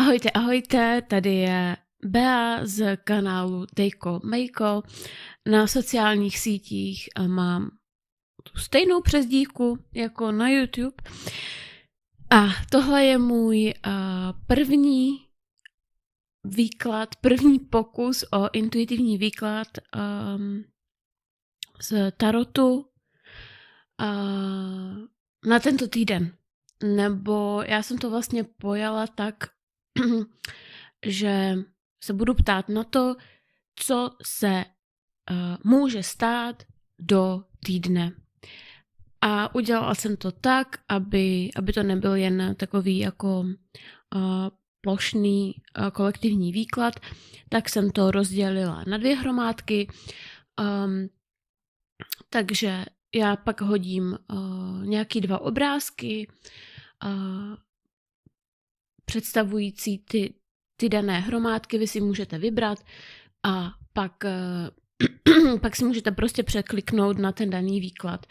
Ahojte, ahojte, tady je Bea z kanálu Dejko Mejko. Na sociálních sítích mám tu stejnou přezdívku jako na YouTube. A tohle je můj první výklad, první pokus o intuitivní výklad z tarotu na tento týden. Nebo já jsem to vlastně pojala tak, že se budu ptát na to, co se může stát do týdne. A udělala jsem to tak, aby to nebyl jen takový jako plošný kolektivní výklad, tak jsem to rozdělila na 2 hromádky. Takže já pak hodím nějaký 2 obrázky představující ty dané hromádky, vy si můžete vybrat a pak si můžete prostě překliknout na ten daný výklad.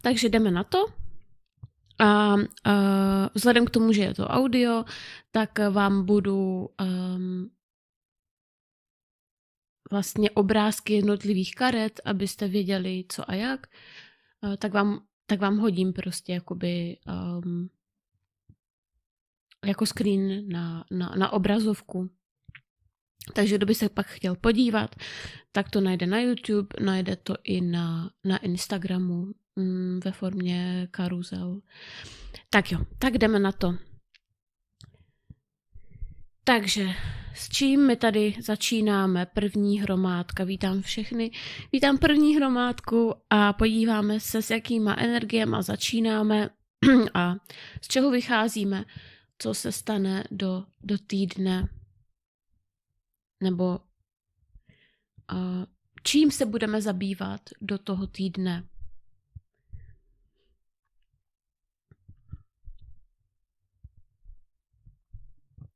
Takže jdeme na to. A vzhledem k tomu, že je to audio, tak vám budu vlastně obrázky jednotlivých karet, abyste věděli, co a jak, tak vám hodím prostě jakoby jako screen na obrazovku. Takže kdo by se pak chtěl podívat, tak to najde na YouTube, najde to i na Instagramu ve formě karuzel. Tak jo, tak jdeme na to. Takže s čím my tady začínáme? První hromádka. Vítám všechny. Vítám první hromádku a podíváme se, s jakýma energiema začínáme a z čeho vycházíme, co se stane do týdne. Nebo čím se budeme zabývat do toho týdne.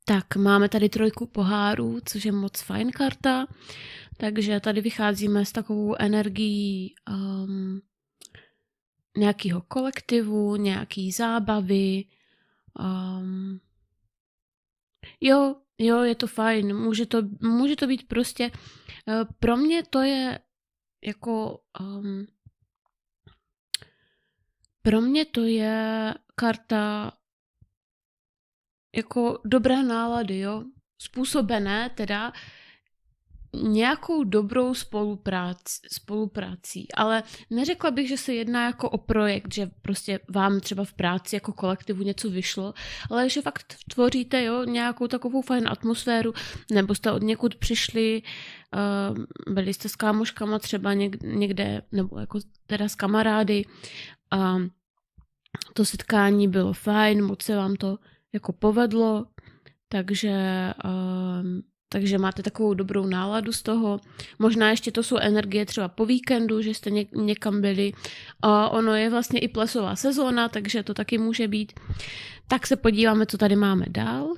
Tak, máme tady 3 pohárů, což je moc fajn karta, takže tady vycházíme s takovou energií nějakého kolektivu, nějaký zábavy. Jo, je to fajn, může to být prostě, pro mě to je jako, pro mě to je karta jako dobré nálady, jo, způsobené teda nějakou dobrou spoluprací, ale neřekla bych, že se jedná jako o projekt, že prostě vám třeba v práci jako kolektivu něco vyšlo, ale že fakt tvoříte, jo, nějakou takovou fajn atmosféru, nebo jste od někud přišli, byli jste s kámoškama třeba někde, nebo jako teda s kamarády a to setkání bylo fajn, moc se vám to jako povedlo, takže máte takovou dobrou náladu z toho. Možná ještě to jsou energie třeba po víkendu, že jste někam byli. Ono je vlastně i plesová sezóna, takže to taky může být. Tak se podíváme, co tady máme dál.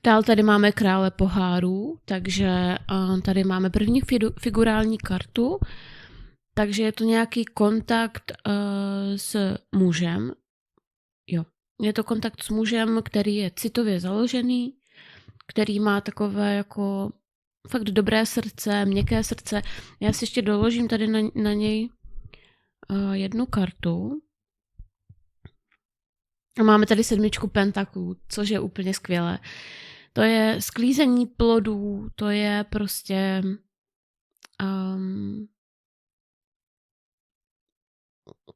Dál tady máme krále pohárů, takže tady máme první figurální kartu. Takže je to nějaký kontakt s mužem. Jo, je to kontakt s mužem, který je citově založený, který má takové jako fakt dobré srdce, měkké srdce. Já si ještě doložím tady na něj 1 kartu. A máme tady 7 pentaklů, což je úplně skvělé. To je sklízení plodů, to je prostě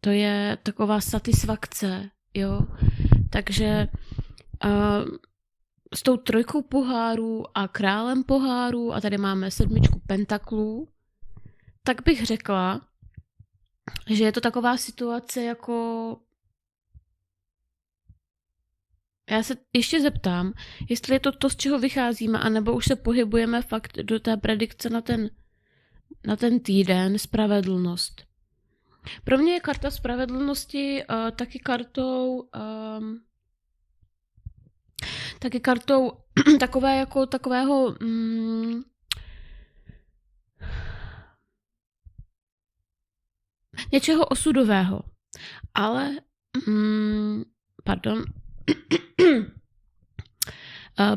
to je taková satisfakce, jo. Takže s tou 3 pohárů a králem pohárů a tady máme 7 pentaklů, tak bych řekla, že je to taková situace jako... Já se ještě zeptám, jestli je to z čeho vycházíme, anebo už se pohybujeme fakt do té predikce na ten týden, spravedlnost. Pro mě je karta spravedlnosti taky kartou takového něčeho osudového. Ale, pardon,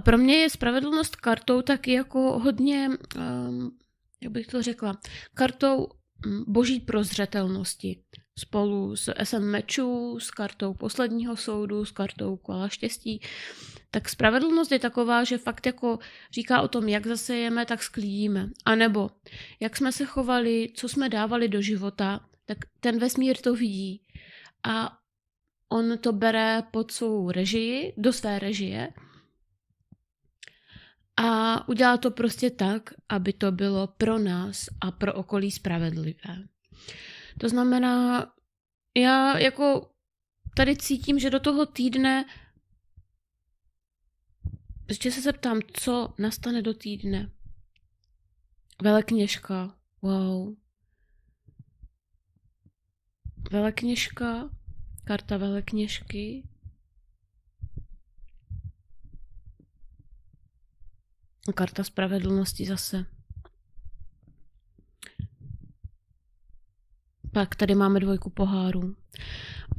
pro mě je spravedlnost kartou taky jako hodně, jak bych to řekla, kartou boží prozřetelnosti. Spolu s SM mečů, s kartou posledního soudu, s kartou kola štěstí. Tak spravedlnost je taková, že fakt jako říká o tom, jak zasejeme, tak sklidíme. A nebo jak jsme se chovali, co jsme dávali do života, tak ten vesmír to vidí. A on to bere pod svou režii, do své režie. A udělá to prostě tak, aby to bylo pro nás a pro okolí spravedlivé. To znamená, já jako tady cítím, že do toho týdne, ještě se zeptám, co nastane do týdne. Velekněžka, wow. Velekněžka, karta velekněžky. Karta spravedlnosti zase. Pak tady máme 2 pohárů.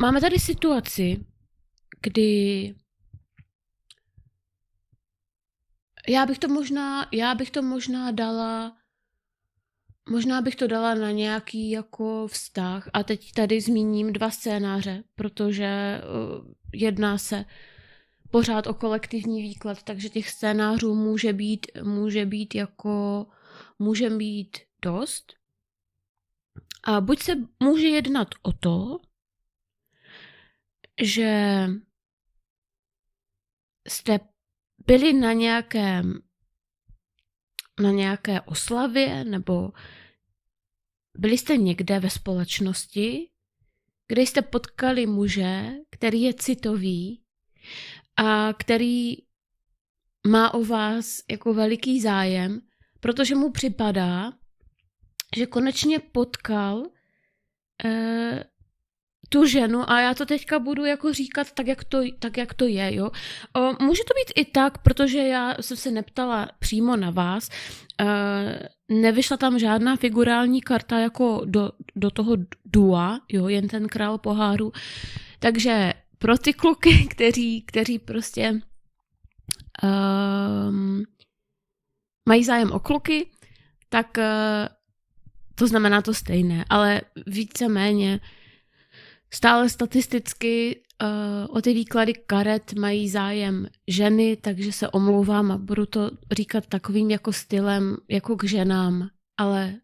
Máme tady situaci, kdy já bych to možná dala, možná bych to dala na nějaký jako vztah a teď tady zmíním 2 scénáře, protože jedná se pořád o kolektivní výklad, takže těch scénářů může být dost. A buď se může jednat o to, že jste byli na nějaké oslavě, nebo byli jste někde ve společnosti, kde jste potkali muže, který je citový a který má o vás jako veliký zájem, protože mu připadá, že konečně potkal tu ženu, a já to teďka budu jako říkat tak, jak to je, jo. Může to být i tak, protože já jsem se neptala přímo na vás, nevyšla tam žádná figurální karta jako do toho dua, jo, jen ten král poháru, takže pro ty kluky, kteří prostě mají zájem o kluky, tak to znamená to stejné, ale víceméně stále statisticky o ty výklady karet mají zájem ženy, takže se omlouvám a budu to říkat takovým jako stylem, jako k ženám, ale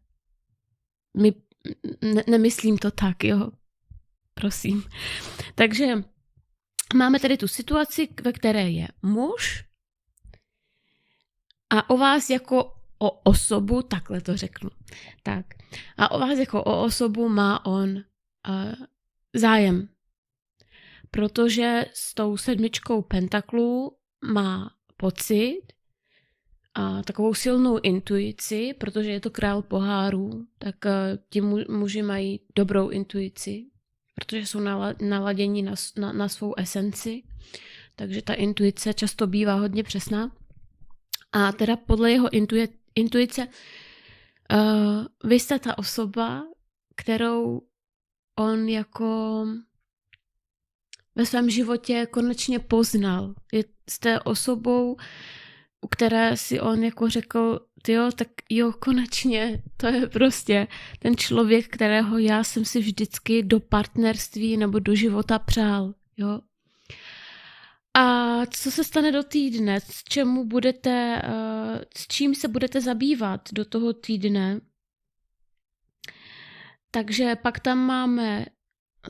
nemyslím to tak, jo, prosím. Takže máme tady tu situaci, ve které je muž a o vás jako o osobu, takhle to řeknu, tak, a o vás jako o osobu má on zájem, protože s tou 7 pentaklů má pocit a takovou silnou intuici, protože je to král pohárů, tak ti muži mají dobrou intuici, protože jsou naladěni na svou esenci, takže ta intuice často bývá hodně přesná. A teda podle jeho intuice vy jste ta osoba, kterou on jako ve svém životě konečně poznal. Jste osobou, u které si on jako řekl, tyjo, tak jo, konečně, to je prostě ten člověk, kterého já jsem si vždycky do partnerství nebo do života přál, jo. A co se stane do týdne? S čím se budete zabývat do toho týdne? Takže pak tam máme,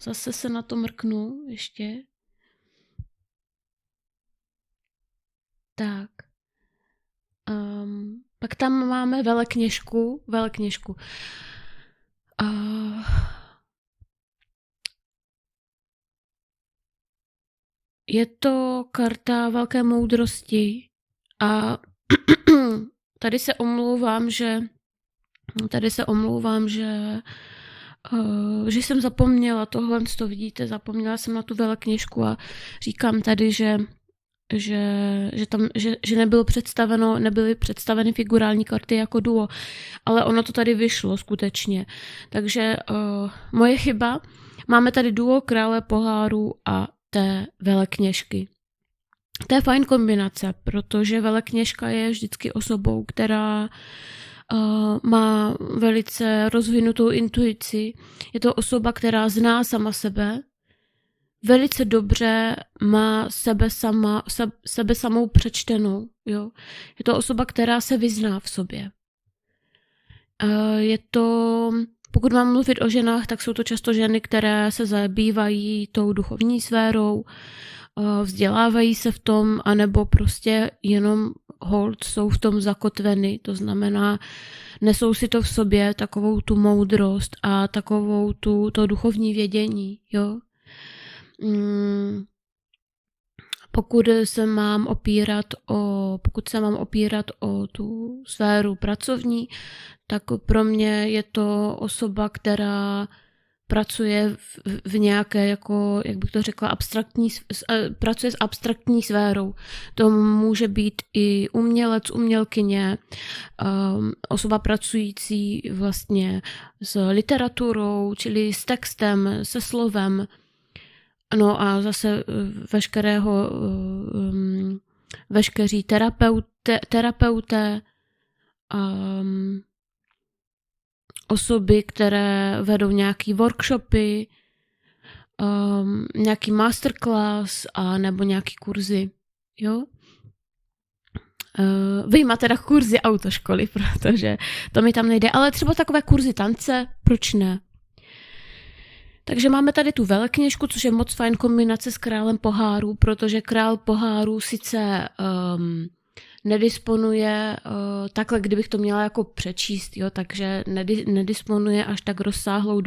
zase se na to mrknu ještě. Tak. Pak tam máme velekněžku. Je to karta velké moudrosti a tady se omlouvám, že jsem zapomněla tohle, to vidíte, zapomněla jsem na tu velekněžku a říkám tady, že že nebyly představeny figurální karty jako duo, ale ono to tady vyšlo skutečně. Takže moje chyba, máme tady duo krále pohárů a té velekněžky. To je fajn kombinace, protože velekněžka je vždycky osobou, která má velice rozvinutou intuici. Je to osoba, která zná sama sebe, velice dobře má sebe samou přečtenou. Jo? Je to osoba, která se vyzná v sobě. Pokud mám mluvit o ženách, tak jsou to často ženy, které se zabývají tou duchovní sférou, vzdělávají se v tom, anebo prostě jenom hold jsou v tom zakotveny, to znamená, nesou si to v sobě, takovou tu moudrost a takovou to duchovní vědění, jo. Pokud se mám opírat o tu sféru pracovní, tak pro mě je to osoba, která pracuje v nějaké, jako, jak bych to řekla, pracuje s abstraktní sférou. To může být i umělec, umělkyně, osoba pracující vlastně s literaturou, čili s textem, se slovem. No a zase veškeří terapeuté, osoby, které vedou nějaký workshopy, nějaký masterclass a nebo nějaký kurzy, jo. Vyjma teda kurzy autoškoly, protože to mi tam nejde, ale třeba takové kurzy tance, proč ne? Takže máme tady tu velekněžku, což je moc fajn kombinace s králem pohárů, protože král pohárů sice nedisponuje takhle, kdybych to měla jako přečíst, jo, takže nedisponuje až tak rozsáhlou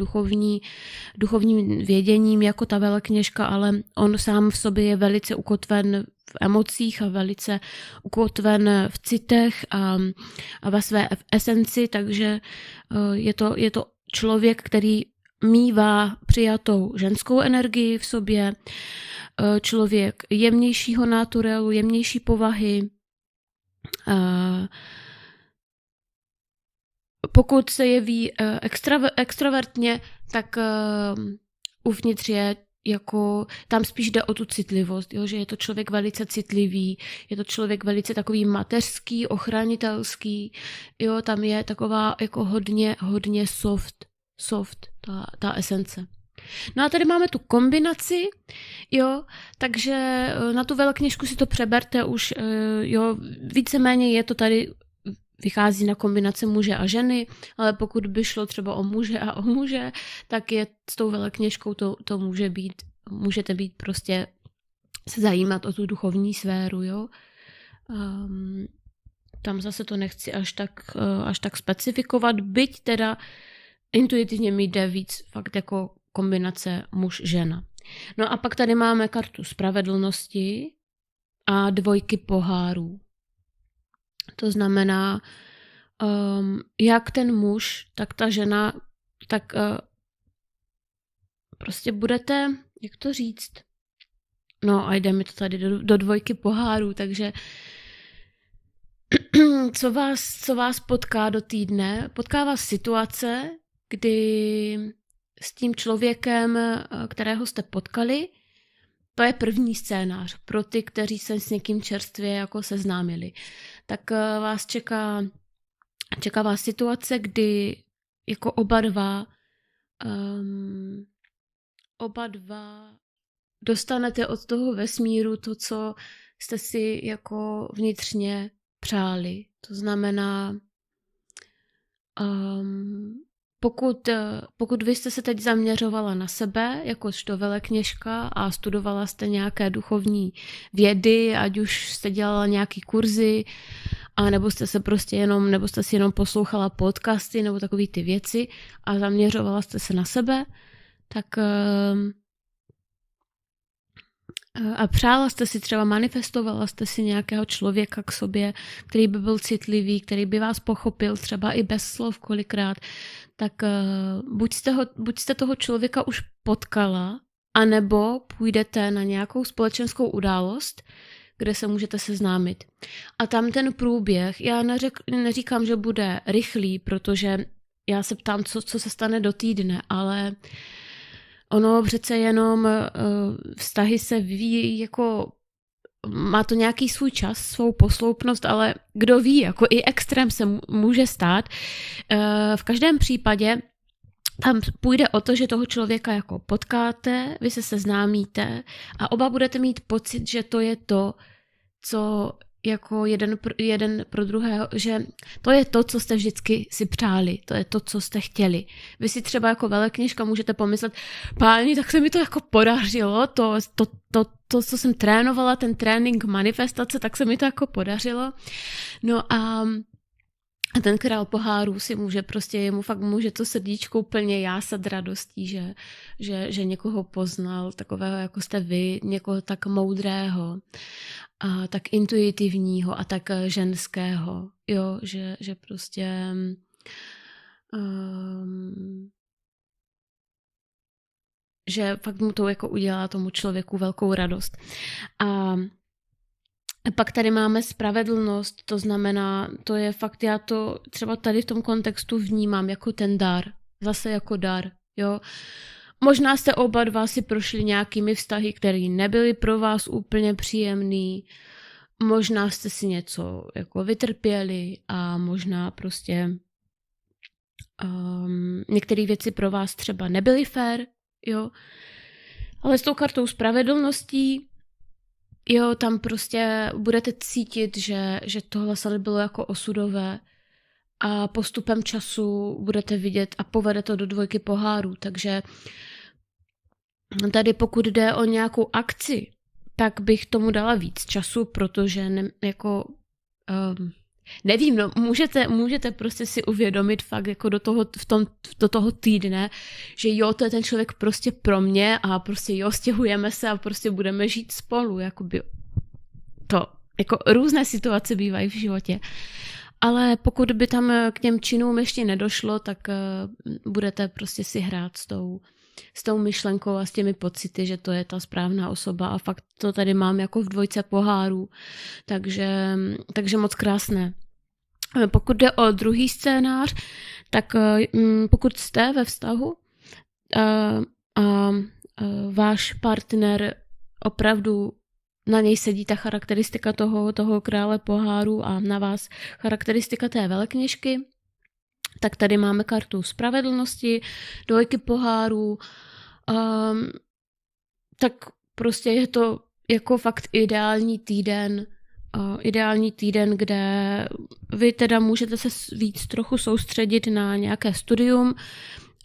duchovním věděním jako ta velekněžka, ale on sám v sobě je velice ukotven v emocích a velice ukotven v citech a ve své esenci, takže je to člověk, který mívá přijatou ženskou energii v sobě, člověk jemnějšího naturelu, jemnější povahy. Pokud se jeví extrovertně, tak uvnitř je jako, tam spíš jde o tu citlivost, jo, že je to člověk velice citlivý, je to člověk velice takový mateřský, ochranitelský, jo, tam je taková jako hodně soft ta esence. No a tady máme tu kombinaci, jo, takže na tu velekněžku si to přeberte už, jo, víceméně je to tady, vychází na kombinace muže a ženy, ale pokud by šlo třeba o muže a o muže, tak je s tou velekněžkou to můžete být prostě se zajímat o tu duchovní sféru, jo. Tam zase to nechci až tak specifikovat, byť teda intuitivně mi jde víc fakt jako kombinace muž-žena. No a pak tady máme kartu spravedlnosti a dvojky pohárů. To znamená, jak ten muž, tak ta žena, tak prostě budete, jak to říct, no a jde mi to tady do dvojky pohárů, takže co vás potká do týdne? Potká vás situace, kdy s tím člověkem, kterého jste potkali, to je první scénář pro ty, kteří se s někým čerstvě jako seznámili. Tak vás čeká vás situace, kdy jako oba dva dostanete od toho vesmíru to, co jste si jako vnitřně přáli. To znamená, pokud vy jste se teď zaměřovala na sebe, jakožto velekněžka a studovala jste nějaké duchovní vědy, ať už jste dělala nějaký kurzy, a nebo jste si jenom poslouchala podcasty nebo takové ty věci a zaměřovala jste se na sebe, tak a přála jste si, třeba manifestovala jste si nějakého člověka k sobě, který by byl citlivý, který by vás pochopil třeba i bez slov kolikrát, tak buď jste toho člověka už potkala, anebo půjdete na nějakou společenskou událost, kde se můžete seznámit. A tam ten průběh, já neříkám, že bude rychlý, protože já se ptám, co se stane do týdne, ale ono přece jenom vztahy se vyvíjí jako, má to nějaký svůj čas, svou posloupnost, ale kdo ví, jako i extrém se může stát. V každém případě tam půjde o to, že toho člověka jako potkáte, vy se seznámíte a oba budete mít pocit, že to je to, co jako jeden pro druhého, že to je to, co jste vždycky si přáli, to je to, co jste chtěli. Vy si třeba jako velekněžka můžete pomyslet, páni, tak se mi to jako podařilo, to, co jsem trénovala, ten trénink manifestace, tak se mi to jako podařilo. No a ten král pohárů si může prostě, jemu fakt může to srdíčko úplně jásat radostí, že někoho poznal, takového jako jste vy, někoho tak moudrého a tak intuitivního a tak ženského, jo, že prostě že fakt mu to jako udělá tomu člověku velkou radost. A pak tady máme spravedlnost, to znamená, to je fakt, já to třeba tady v tom kontextu vnímám jako ten dar, zase jako dar, jo. Možná jste oba dva si prošli nějakými vztahy, které nebyly pro vás úplně příjemný, možná jste si něco jako vytrpěli a možná prostě některé věci pro vás třeba nebyly fair, jo. Ale s tou kartou spravedlností, jo, tam prostě budete cítit, že tohle se nebylo jako osudové a postupem času budete vidět a povede to do dvojky pohárů, takže tady pokud jde o nějakou akci, tak bych tomu dala víc času, protože nevím, no, můžete prostě si uvědomit fakt jako do toho týdne, že jo, to je ten člověk prostě pro mě a prostě jo, stěhujeme se a prostě budeme žít spolu, jakoby to, jako různé situace bývají v životě. Ale pokud by tam k těm činům ještě nedošlo, tak budete prostě si hrát s tou myšlenkou a s těmi pocity, že to je ta správná osoba a fakt to tady mám jako v dvojce pohárů. Takže moc krásné. Pokud jde o druhý scénář, tak pokud jste ve vztahu a váš partner opravdu na něj sedí ta charakteristika toho krále pohárů a na vás charakteristika té velekněžky, tak tady máme kartu spravedlnosti, dvojky pohárů, tak prostě je to jako fakt ideální týden, kde vy teda můžete se víc trochu soustředit na nějaké studium,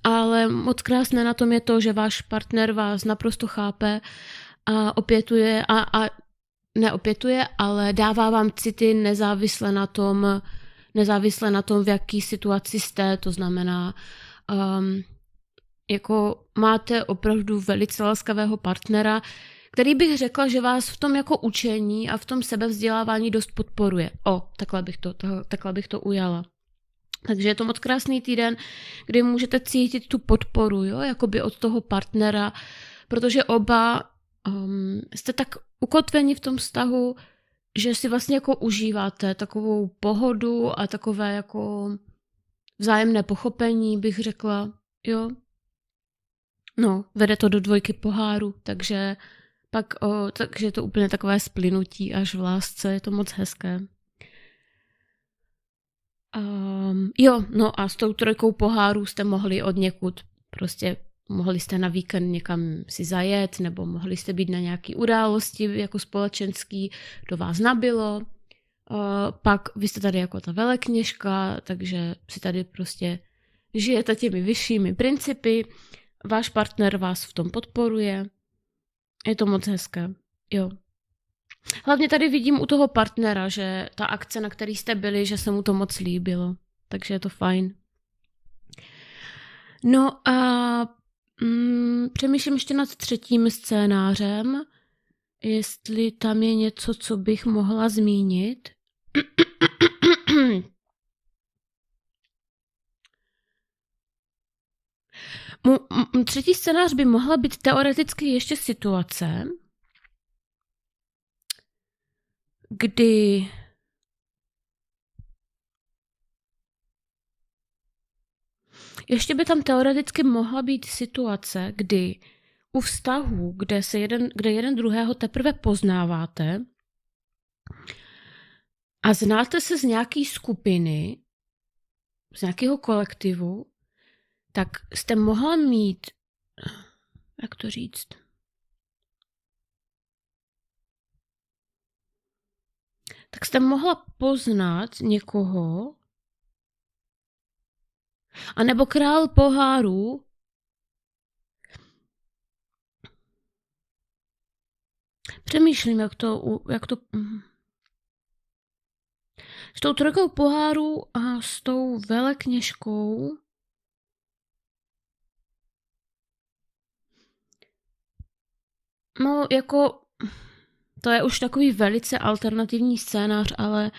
ale moc krásné na tom je to, že váš partner vás naprosto chápe a neopětuje, ale dává vám city nezávisle na tom, v jaký situaci jste, to znamená, jako máte opravdu velice laskavého partnera, který bych řekla, že vás v tom jako učení a v tom sebevzdělávání dost podporuje. Takhle bych to ujala. Takže je to moc krásný týden, kdy můžete cítit tu podporu, jo, jakoby od toho partnera, protože oba jste tak ukotveni v tom vztahu, že si vlastně jako užíváte takovou pohodu a takové jako vzájemné pochopení, bych řekla, jo. No, vede to do dvojky poháru, takže je to úplně takové splynutí až v lásce, je to moc hezké. Jo, no a s tou trojkou pohárů jste mohli od někud, prostě mohli jste na víkend někam si zajet, nebo mohli jste být na nějaký události jako společenský, to vás nabilo. Pak vy jste tady jako ta velekněžka, takže si tady prostě žijete těmi vyššími principy, váš partner vás v tom podporuje, je to moc hezké, jo. Hlavně tady vidím u toho partnera, že ta akce, na který jste byli, že se mu to moc líbilo, takže je to fajn. No a přemýšlím ještě nad třetím scénářem, jestli tam je něco, co bych mohla zmínit. Třetí scénář by mohla být teoreticky ještě situace, kdy ještě by tam teoreticky mohla být situace, kdy u vztahů, kde jeden druhého teprve poznáváte a znáte se z nějaký skupiny, z nějakého kolektivu, tak jste mohla mít, jak to říct, tak jste mohla poznat někoho, anebo král pohárů, přemýšlím, jak to s tou trojkou pohárů a s tou velekněžkou no jako to je už takový velice alternativní scénář, ale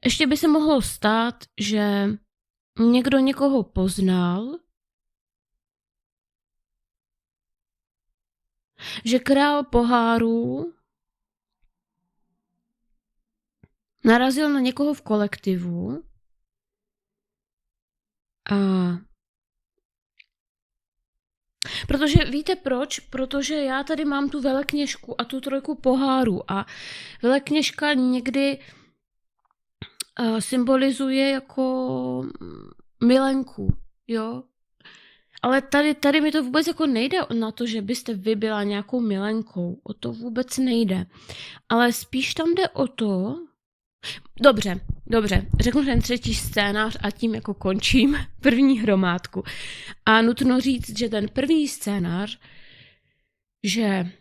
ještě by se mohlo stát, že někdo někoho poznal, že král pohárů narazil na někoho v kolektivu a protože víte proč? Protože já tady mám tu velekněžku a tu trojku pohárů a velekněžka někdy symbolizuje jako milenku, jo? Ale tady mi to vůbec jako nejde na to, že byste vy byla nějakou milenkou. O to vůbec nejde. Ale spíš tam jde o to... Dobře, řeknu ten třetí scénář a tím jako končím první hromádku. A nutno říct, že ten první scénář, že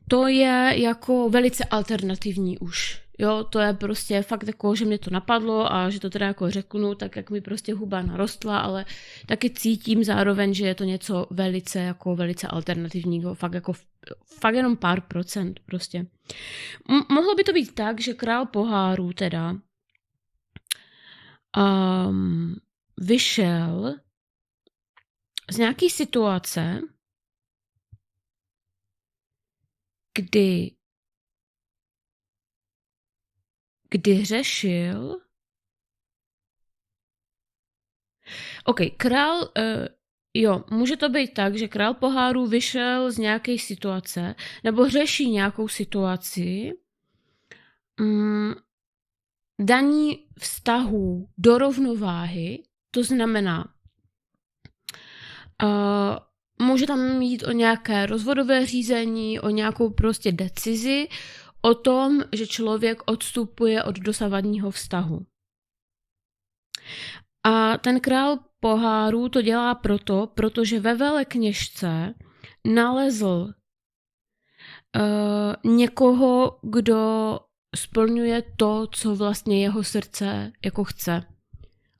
to je jako velice alternativní už. Jo, to je prostě fakt jako, že mě to napadlo a že to teda jako řeknu, tak jak mi prostě huba narostla, ale taky cítím zároveň, že je to něco velice alternativního, fakt jenom pár procent prostě. Mohlo by to být tak, že král pohárů teda vyšel z nějaký situace, kdy řešil... OK, může to být tak, že král pohárů vyšel z nějaké situace, nebo řeší nějakou situaci, daní vztahů do rovnováhy, to znamená, může tam jít o nějaké rozvodové řízení, o nějakou prostě decizi, o tom, že člověk odstupuje od dosavadního vztahu. A ten král pohárů to dělá protože ve velekněžce nalezl někoho, kdo splňuje to, co vlastně jeho srdce jako chce.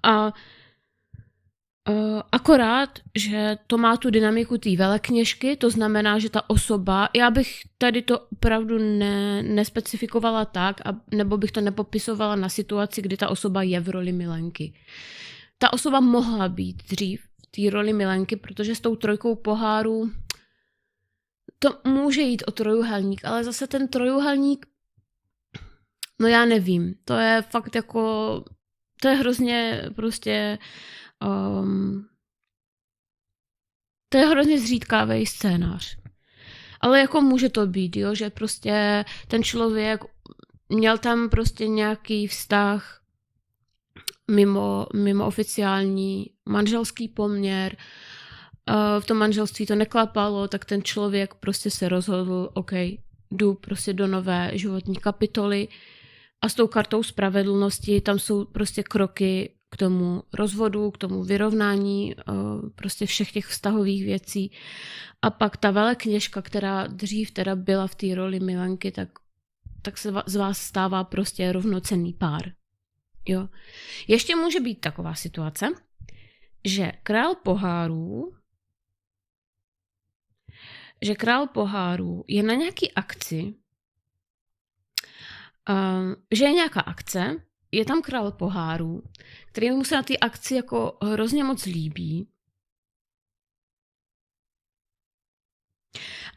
A akorát, že to má tu dynamiku té velekněžky, to znamená, že ta osoba, já bych tady to opravdu nespecifikovala tak, nebo bych to nepopisovala na situaci, kdy ta osoba je v roli milenky. Ta osoba mohla být dřív v té roli milenky, protože s tou trojkou pohárů to může jít o trojuhelník, ale zase ten trojuhelník, no já nevím, to je fakt jako, to je hrozně prostě... to je hrozně zřídkávý scénář. Ale jako může to být, jo, že prostě ten člověk měl tam prostě nějaký vztah mimo oficiální manželský poměr, v tom manželství to neklapalo, tak ten člověk prostě se rozhodl, OK, jdu prostě do nové životní kapitoly a s tou kartou spravedlnosti tam jsou prostě kroky k tomu rozvodu, k tomu vyrovnání prostě všech těch vztahových věcí. A pak ta velekněžka, která dřív teda byla v té roli milenky, tak se z vás stává prostě rovnocenný pár. Jo. Ještě může být taková situace, že král pohárů je na nějaký akci, že je nějaká akce, je tam král pohárů, který mu se na té akci jako hrozně moc líbí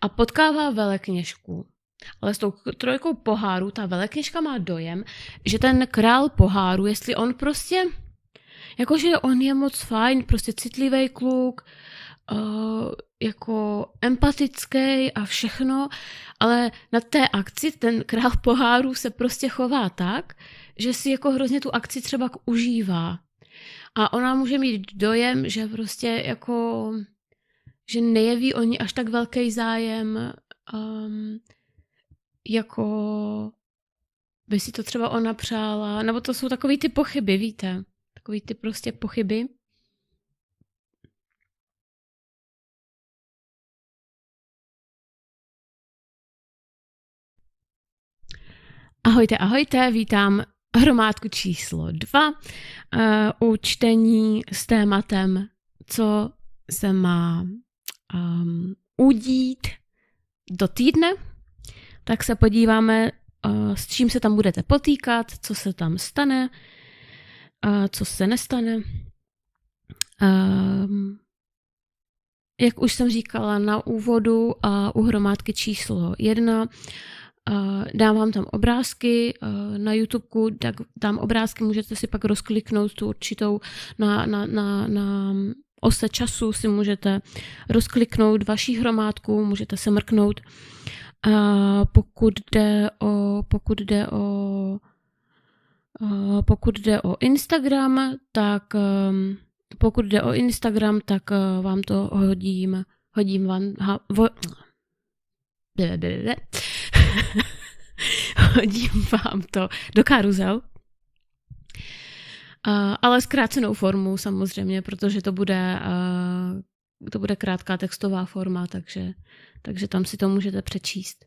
a potkává velekněžku Ale s tou trojkou poháru ta velekněžka má dojem, že ten král poháru, jestli on prostě, jakože on je moc fajn, prostě citlivý kluk, jako empatický a všechno, ale na té akci ten král poháru se prostě chová tak, že si jako hrozně tu akci třeba užívá. A ona může mít dojem, že prostě jako, že nejeví o ní až tak velký zájem, jako by si to třeba ona přála, nebo to jsou takový ty pochyby, víte? Takový ty prostě pochyby. Ahojte, vítám hromádku číslo 2 u čtení s tématem, co se má udít do týdne. Tak se podíváme, s čím se tam budete potýkat, co se tam stane, co se nestane. Jak už jsem říkala na úvodu u hromádky číslo 1, dám vám tam obrázky na YouTubeku, tak dám obrázky, můžete si pak rozkliknout tu určitou na ose času, si můžete rozkliknout vaší hromádku, můžete se mrknout. Pokud jde o Instagram, tak vám to hodím vám hodím vám to do karuzel. Ale zkrácenou formu samozřejmě, protože to bude krátká textová forma, takže tam si to můžete přečíst.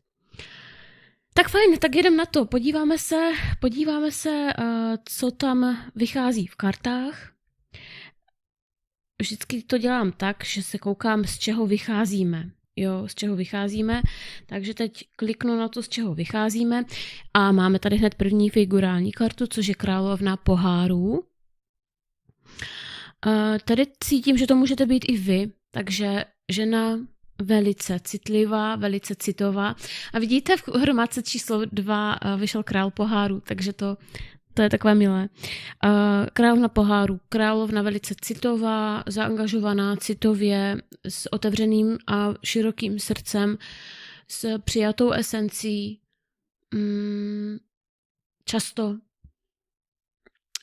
Tak fajn, tak jedem na to. Podíváme se, co tam vychází v kartách. Vždycky to dělám tak, že se koukám, z čeho vycházíme. Z čeho vycházíme. Takže teď kliknu na to, z čeho vycházíme. A máme tady hned první figurální kartu, což je královna pohárů. Tady cítím, že to můžete být i vy. Takže žena velice citlivá, velice citová. A vidíte, v hromádce číslo 2 vyšel král poháru, takže to je takové milé. Královna poháru, královna velice citová, zaangažovaná citově, s otevřeným a širokým srdcem, s přijatou esencí. Často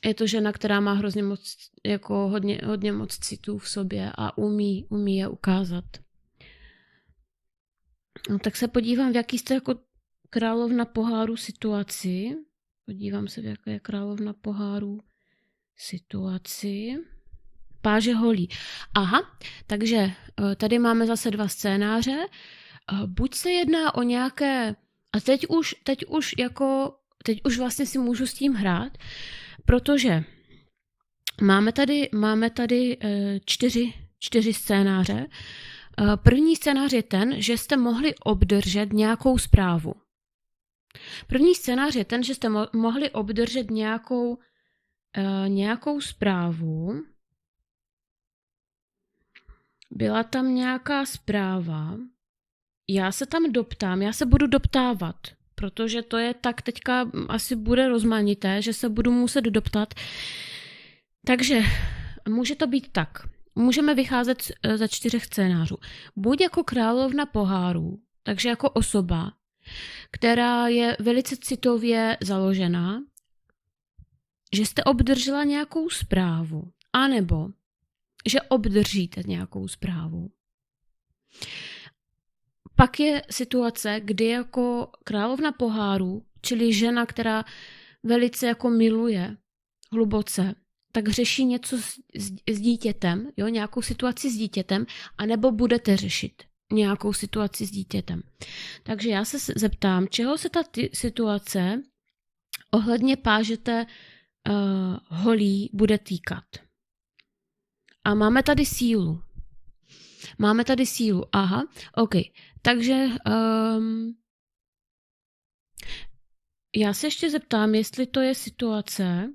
je to žena, která má hrozně moc, jako hodně moc citů v sobě a umí je ukázat. No, tak se podívám, v jaký jste jako královna poháru situaci. Podívám se, v jaké je královna poháru situaci. Páže holí. Aha, takže tady máme zase 2 scénáře. Buď se jedná o nějaké, a teď už vlastně si můžu s tím hrát, protože máme tady 4 scénáře. První scénář je ten, že jste mohli obdržet nějakou zprávu. První scénář je ten, že jste mohli obdržet nějakou zprávu. Byla tam nějaká zpráva. Já se tam doptám, já se budu doptávat, protože to je tak teďka asi bude rozmanité, že se budu muset doptat. Takže může to být tak. Můžeme vycházet ze 4 scénářů. Buď jako královna pohárů, takže jako osoba, která je velice citově založená, že jste obdržela nějakou zprávu, anebo že obdržíte nějakou zprávu. Pak je situace, kdy jako královna pohárů, čili žena, která velice jako miluje hluboce, tak řeší něco s dítětem, nějakou situaci s dítětem, anebo budete řešit nějakou situaci s dítětem. Takže já se zeptám, čeho se ta situace ohledně pážete holí bude týkat. A máme tady sílu. Aha, ok. Takže já se ještě zeptám, jestli to je situace,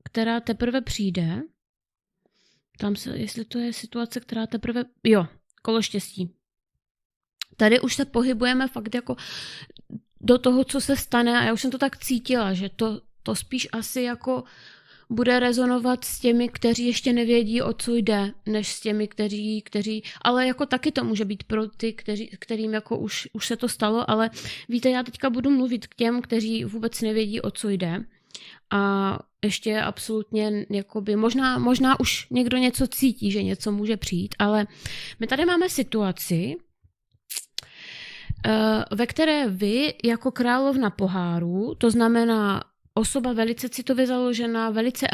která teprve přijde. Ptám se, jestli to je situace, která teprve... Jo, kolo štěstí. Tady už se pohybujeme fakt jako do toho, co se stane a já už jsem to tak cítila, že to spíš asi jako bude rezonovat s těmi, kteří ještě nevědí, o co jde, než s těmi, kteří ale jako taky to může být pro ty, kterým jako už se to stalo, ale víte, já teďka budu mluvit k těm, kteří vůbec nevědí, o co jde a ještě absolutně jakoby, možná už někdo něco cítí, že něco může přijít, ale my tady máme situaci, ve které vy jako královna pohárů, to znamená osoba velice citově založená, velice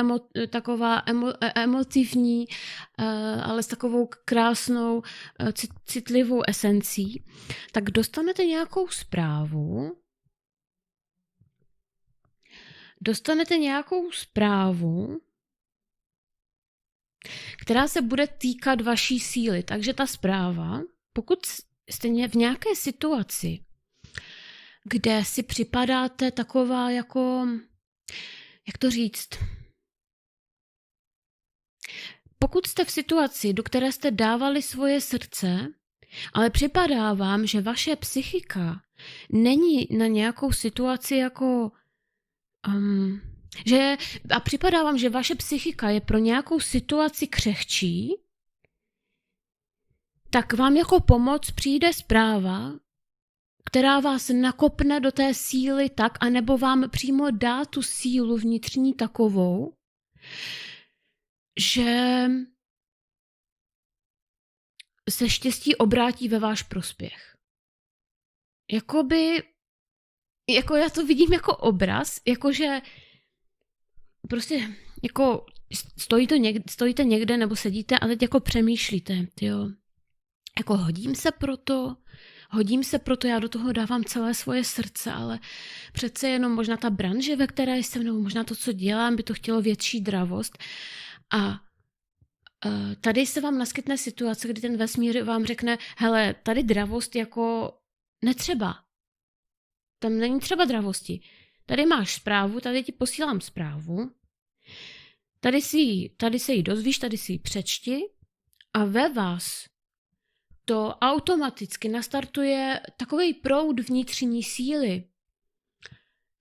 emotivní, ale s takovou krásnou, citlivou esencí, tak dostanete nějakou zprávu, která se bude týkat vaší síly. Takže ta zpráva, pokud jste v nějaké situaci, kde si připadáte taková jako, jak to říct, pokud jste v situaci, do které jste dávali svoje srdce, ale připadá vám, že vaše psychika není na nějakou situaci jako, a připadá vám, že vaše psychika je pro nějakou situaci křehčí, tak vám jako pomoc přijde zpráva, která vás nakopne do té síly tak, anebo vám přímo dá tu sílu vnitřní takovou, že se štěstí obrátí ve váš prospěch. Jako já to vidím jako obraz, jakože prostě jako stojíte někde nebo sedíte a teď jako přemýšlíte, jo. Jako hodím se proto, já do toho dávám celé svoje srdce, ale přece jenom možná ta branže, ve které jsem, nebo možná to, co dělám, by to chtělo větší dravost. A tady se vám naskytne situace, kdy ten vesmír vám řekne, hele, tady dravost jako netřeba. Tam není třeba dravosti. Tady máš zprávu, tady ti posílám zprávu, tady se jí dozvíš, tady si ji přečti a ve vás to automaticky nastartuje takovej proud vnitřní síly,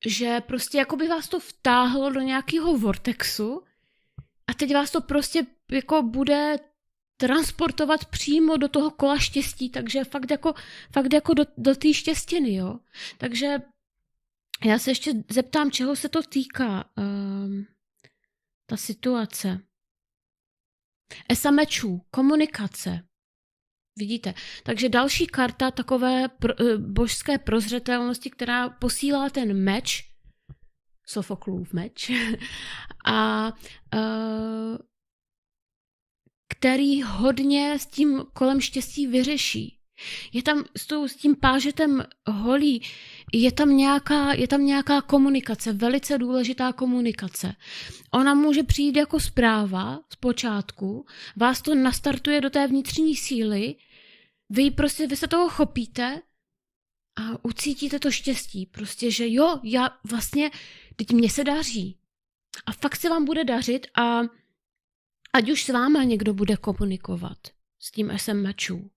že prostě jako by vás to vtáhlo do nějakého vortexu a teď vás to prostě jako bude transportovat přímo do toho kola štěstí, takže fakt jako do té štěstěny, jo. Takže já se ještě zeptám, čeho se to týká, ta situace. Esa mečů, komunikace. Vidíte? Takže další karta takové božské prozřetelnosti, která posílá ten meč, Sofoklův meč, a který hodně s tím kolem štěstí vyřeší. Je tam s tím pážetem holí, je tam nějaká komunikace, velice důležitá komunikace. Ona může přijít jako zpráva z počátku, vás to nastartuje do té vnitřní síly, vy se toho chopíte a ucítíte to štěstí. Prostě, že jo, já vlastně, teď mně se daří. A fakt se vám bude dařit a ať už s váma někdo bude komunikovat s tím SM mečů.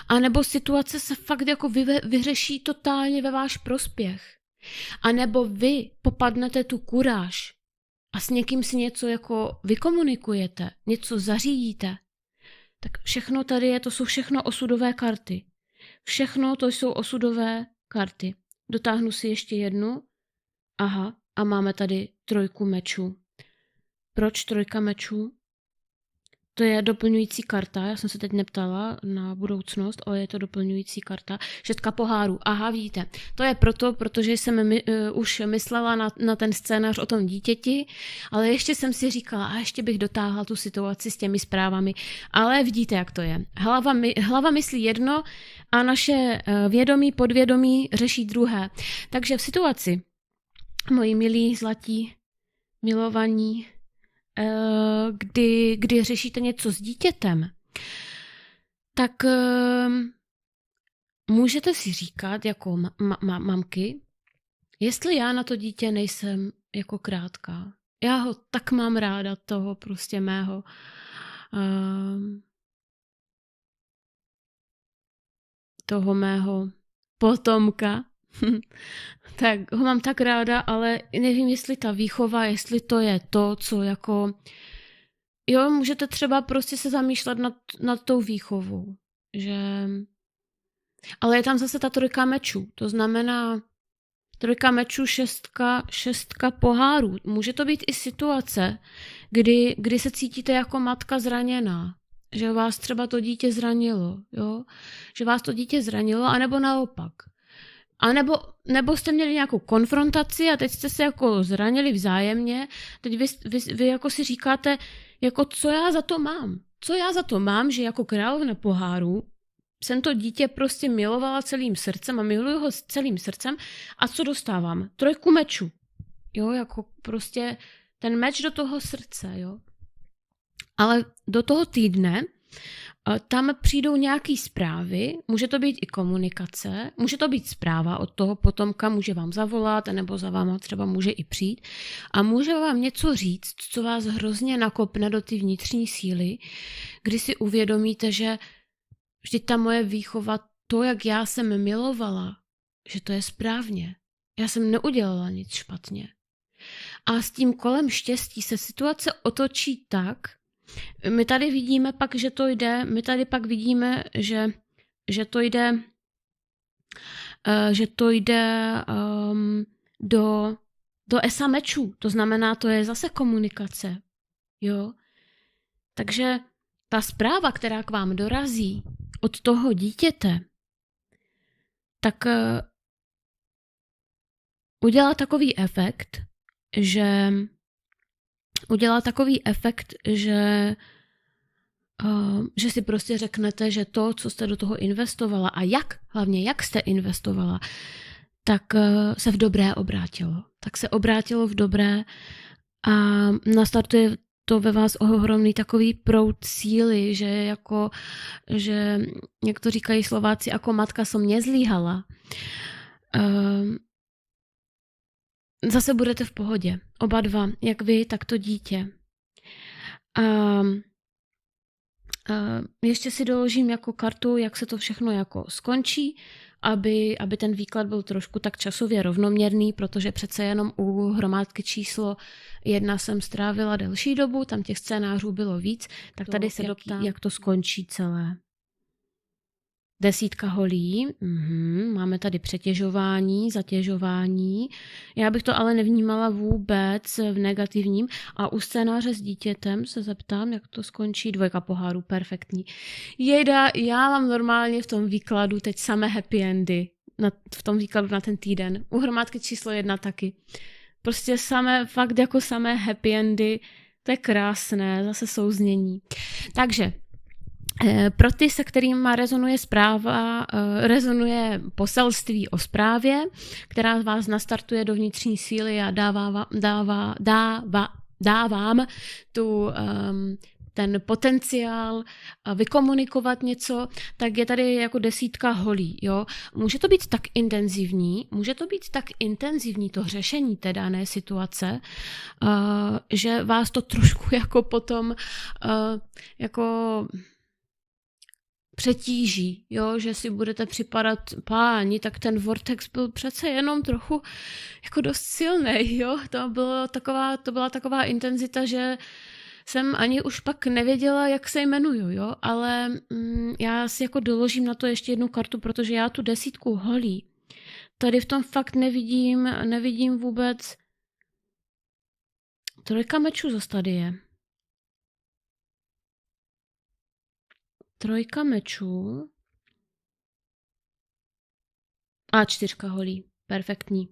A nebo situace se fakt jako vyřeší totálně ve váš prospěch. A nebo vy popadnete tu kuráž a s někým si něco jako vykomunikujete, něco zařídíte. Tak všechno tady to jsou všechno osudové karty. Všechno to jsou osudové karty. Dotáhnu si ještě jednu. Aha, a máme tady 3 mečů. Proč 3 mečů? To je doplňující karta, já jsem se teď neptala na budoucnost, ale je to doplňující karta. 6 pohárů, aha, vidíte. To je protože jsem už myslela na ten scénář o tom dítěti, ale ještě jsem si říkala, a ještě bych dotáhla tu situaci s těmi zprávami. Ale vidíte, jak to je. Hlava myslí jedno a naše vědomí, podvědomí řeší druhé. Takže v situaci, moji milí, zlatí, milovaní, kdy řešíte něco s dítětem, tak můžete si říkat jako mamky, jestli já na to dítě nejsem jako krátká. Já ho tak mám ráda, toho prostě mého. toho mého potomka, tak ho mám tak ráda, ale nevím, jestli ta výchova, jestli to je to, co jako... Jo, můžete třeba prostě se zamýšlet nad tou výchovou, že... Ale je tam zase ta trojka mečů, to znamená trojka mečů, šestka pohárů. Může to být i situace, kdy se cítíte jako matka zraněná, že vás třeba to dítě zranilo, jo? Že vás to dítě zranilo, anebo naopak. A nebo jste měli nějakou konfrontaci a teď jste se jako zranili vzájemně, teď vy jako si říkáte, jako co já za to mám? Co já za to mám, že jako královna pohárů jsem to dítě prostě milovala celým srdcem a miluju ho celým srdcem a co dostávám? Trojku mečů. Jo, jako prostě ten meč do toho srdce, jo. Ale do toho týdne tam přijdou nějaké zprávy, může to být i komunikace, může to být zpráva od toho potomka, může vám zavolat, nebo za váma třeba může i přijít a může vám něco říct, co vás hrozně nakopne do ty vnitřní síly, kdy si uvědomíte, že vždyť ta moje výchova, to, jak já jsem milovala, že to je správně. Já jsem neudělala nic špatně. A s tím kolem štěstí se situace otočí tak, my tady vidíme pak, že to jde, my tady pak vidíme, že to jde do esa mečů. To znamená, to je zase komunikace. Jo? Takže ta zpráva, která k vám dorazí od toho dítěte, tak udělá takový efekt, že si prostě řeknete, že to, co jste do toho investovala a hlavně jak jste investovala, tak se v dobré obrátilo. Tak se obrátilo v dobré a nastartuje to ve vás ohromný takový proud síly, že jak to říkají Slováci, jako matka som nezlíhala. Zase budete v pohodě. Oba dva, jak vy, tak to dítě. Ještě si doložím jako kartu, jak se to všechno jako skončí, aby ten výklad byl trošku tak časově rovnoměrný, protože přece jenom u hromádky číslo 1 jsem strávila delší dobu, tam těch scénářů bylo víc, tak tady se doptám, jak to skončí celé. 10 holí, máme tady přetěžování, zatěžování. Já bych to ale nevnímala vůbec v negativním. A u scénáře s dítětem se zeptám, jak to skončí. 2 pohárů, perfektní. Jejda, já mám normálně v tom výkladu teď samé happy endy. V tom výkladu na ten týden. U hromádky číslo 1 taky. Prostě fakt jako samé happy endy. To je krásné, zase souznění. Takže pro ty, se kterýma rezonuje poselství o zprávě, která vás nastartuje do vnitřní síly a dá vám ten potenciál vykomunikovat něco, tak je tady jako 10 holí. Jo? Může to být tak intenzivní to řešení té dané situace, že vás to trošku jako potom jako přetíží, jo, že si budete připadat páni, tak ten vortex byl přece jenom trochu jako dost silnej, jo, to byla taková intenzita, že jsem ani už pak nevěděla, jak se jmenuju, jo, ale já si jako doložím na to ještě jednu kartu, protože já tu 10 holí tady v tom fakt nevidím vůbec. 3 mečů zas tady je. 3 mečů a 4 holí. Perfektní.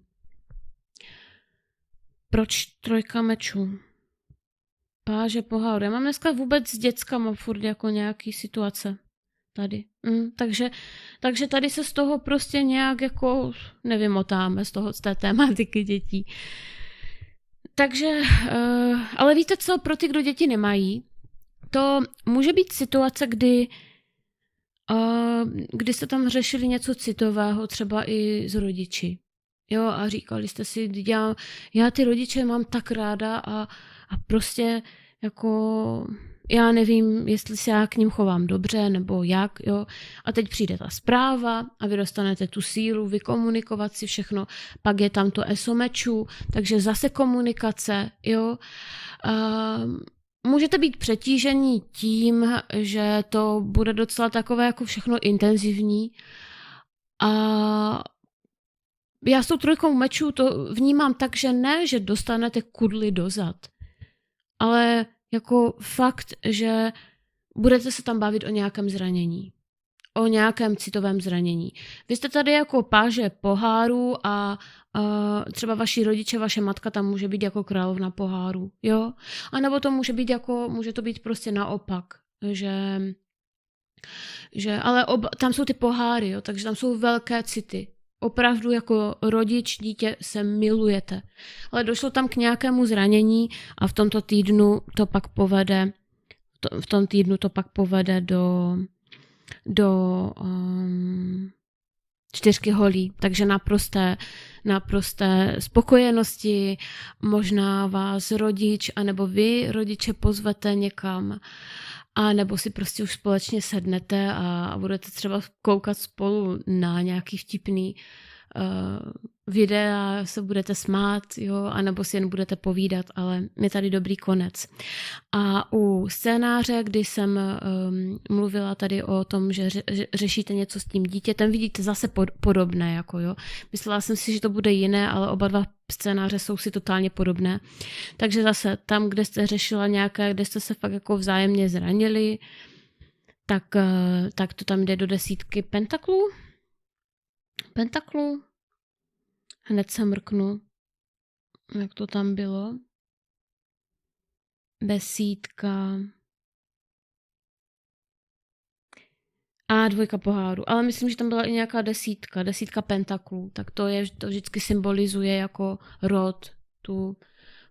Proč 3 mečů? Páže pohár. Já mám dneska vůbec s dětskama furt jako nějaký situace. Tady. Takže tady se z toho prostě nějak jako nevymotáme z té tématiky dětí. Takže, ale víte co, pro ty, kdo děti nemají, to může být situace, kdy jste tam řešili něco citového, třeba i s rodiči. Jo, a říkali jste si, já ty rodiče mám tak ráda a prostě jako já nevím, jestli se já k ním chovám dobře, nebo jak, jo. A teď přijde ta zpráva a vy dostanete tu sílu vykomunikovat si všechno, pak je tam to ESO mečů, takže zase komunikace, jo. Můžete být přetížení tím, že to bude docela takové jako všechno intenzivní. A já s tou trojkou mečů to vnímám tak, že ne, že dostanete kudly do zad, ale jako fakt, že budete se tam bavit o nějakém zranění. O nějakém citovém zranění. Vy jste tady jako páže pohárů a třeba vaši rodiče, vaše matka tam může být jako královna pohárů, jo? A nebo to může to být prostě naopak, ale tam jsou ty poháry, jo? Takže tam jsou velké city. Opravdu jako rodič, dítě se milujete. Ale došlo tam k nějakému zranění a v tomto týdnu to pak povede do 4 holí, takže naprosté spokojenosti, možná vás rodič, anebo vy rodiče pozvete někam, a nebo si prostě už společně sednete a budete třeba koukat spolu na nějaký vtipný videa, se budete smát, jo, anebo si jen budete povídat, ale je tady dobrý konec. A u scénáře, kdy jsem mluvila tady o tom, že řešíte něco s tím dítětem, vidíte zase podobné, jako jo. Myslela jsem si, že to bude jiné, ale oba dva scénáře jsou si totálně podobné. Takže zase tam, kde jste řešila nějaké, kde jste se fakt jako vzájemně zranili, tak to tam jde do 10 pentaklů. Hned se mrknu, jak to tam bylo. 10 a 2 poháru. Ale myslím, že tam byla i nějaká 10 pentaklů. Tak to vždycky symbolizuje jako rod, tu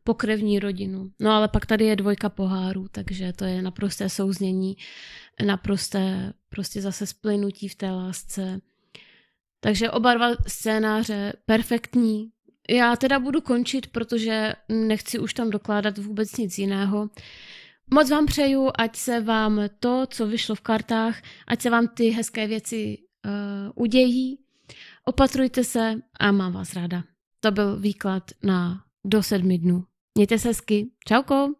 pokrevní rodinu. No ale pak tady je 2 pohárů, takže to je naprosté souznění, naprosté prostě zase splynutí v té lásce. Takže oba dva scénáře perfektní. Já teda budu končit, protože nechci už tam dokládat vůbec nic jiného. Moc vám přeju, ať se vám to, co vyšlo v kartách, ať se vám ty hezké věci udějí. Opatrujte se a mám vás ráda. To byl výklad do 7 dnů. Mějte se hezky. Čauko.